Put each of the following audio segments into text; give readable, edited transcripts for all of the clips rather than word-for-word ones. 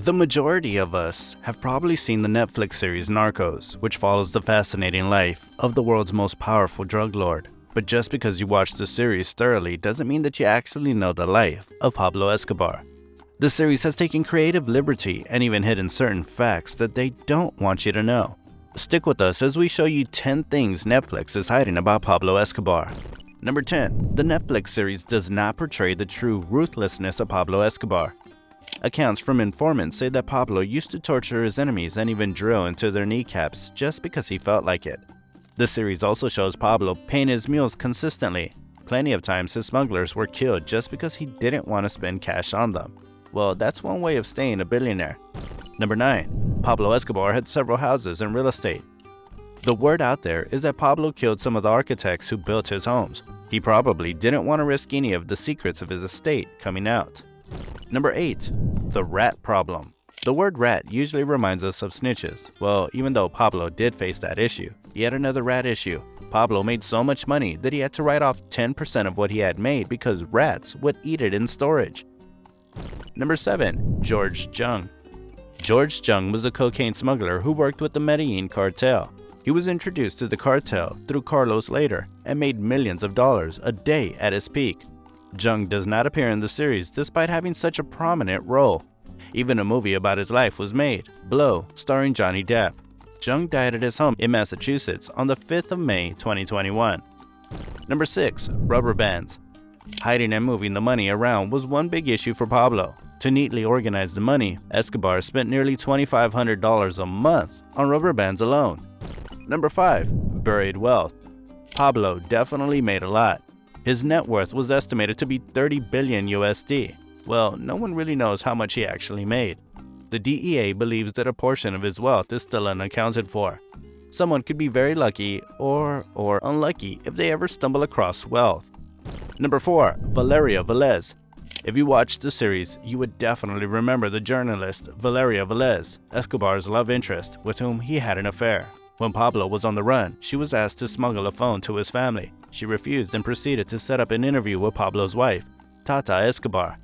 The majority of us have probably seen the Netflix series Narcos, which follows the fascinating life of the world's most powerful drug lord. But just because you watch the series thoroughly doesn't mean that you actually know the life of Pablo Escobar. The series has taken creative liberty and even hidden certain facts that they don't want you to know. Stick with us as we show you 10 things Netflix is hiding about Pablo Escobar. Number 10. The Netflix series does not portray the true ruthlessness of Pablo Escobar. Accounts from informants say that Pablo used to torture his enemies and even drill into their kneecaps just because he felt like it. The series also shows Pablo paying his mules consistently. Plenty of times his smugglers were killed just because he didn't want to spend cash on them. Well, that's one way of staying a billionaire. Number 9. Pablo Escobar had several houses and real estate. The word out there is that Pablo killed some of the architects who built his homes. He probably didn't want to risk any of the secrets of his estate coming out. Number 8. The rat problem. The word rat usually reminds us of snitches. Well, even though Pablo did face that issue, yet another rat issue. Pablo made so much money that he had to write off 10% of what he had made because rats would eat it in storage. Number 7. George Jung. George Jung was a cocaine smuggler who worked with the Medellin cartel. He was introduced to the cartel through Carlos later and made millions of dollars a day at his peak. Jung does not appear in the series despite having such a prominent role. Even a movie about his life was made, Blow, starring Johnny Depp. Jung died at his home in Massachusetts on the 5th of May 2021. Number 6. Rubber bands. Hiding and moving the money around was one big issue for Pablo. To neatly organize the money, Escobar spent nearly $2,500 a month on rubber bands alone. Number 5. Buried wealth. Pablo definitely made a lot. His net worth was estimated to be $30 billion USD. Well, no one really knows how much he actually made. The DEA believes that a portion of his wealth is still unaccounted for. Someone could be very lucky or unlucky if they ever stumble across wealth. Number 4. Valeria Velez. If you watched the series, you would definitely remember the journalist Valeria Velez, Escobar's love interest, with whom he had an affair. When Pablo was on the run, she was asked to smuggle a phone to his family. She refused and proceeded to set up an interview with Pablo's wife, Tata Escobar.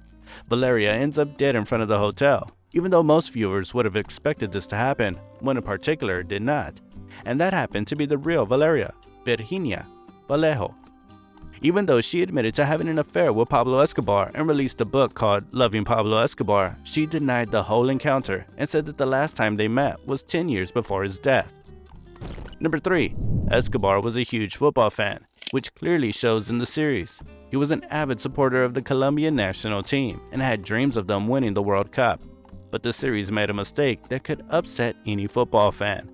Valeria ends up dead in front of the hotel, even though most viewers would have expected this to happen, one in particular did not. And that happened to be the real Valeria, Virginia Vallejo. Even though she admitted to having an affair with Pablo Escobar and released a book called Loving Pablo Escobar, she denied the whole encounter and said that the last time they met was 10 years before his death. Number 3. Escobar was a huge football fan, which clearly shows in the series. He was an avid supporter of the Colombian national team and had dreams of them winning the World Cup. But the series made a mistake that could upset any football fan.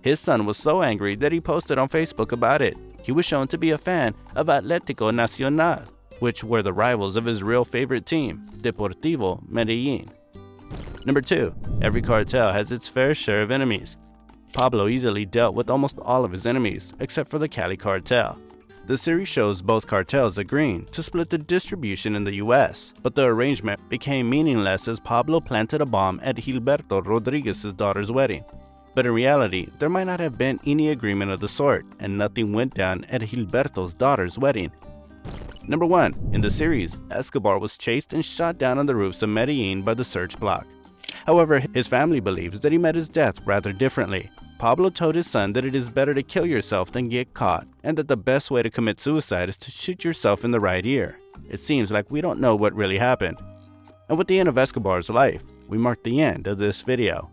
His son was so angry that he posted on Facebook about it. He was shown to be a fan of Atlético Nacional, which were the rivals of his real favorite team, Deportivo Medellin. Number 2. Every cartel has its fair share of enemies. Pablo easily dealt with almost all of his enemies, except for the Cali cartel. The series shows both cartels agreeing to split the distribution in the US, but the arrangement became meaningless as Pablo planted a bomb at Gilberto Rodriguez's daughter's wedding. But in reality, there might not have been any agreement of the sort, and nothing went down at Gilberto's daughter's wedding. Number 1. In the series, Escobar was chased and shot down on the roofs of Medellin by the search block. However, his family believes that he met his death rather differently. Pablo told his son that it is better to kill yourself than get caught, and that the best way to commit suicide is to shoot yourself in the right ear. It seems like we don't know what really happened. And with the end of Escobar's life, we mark the end of this video.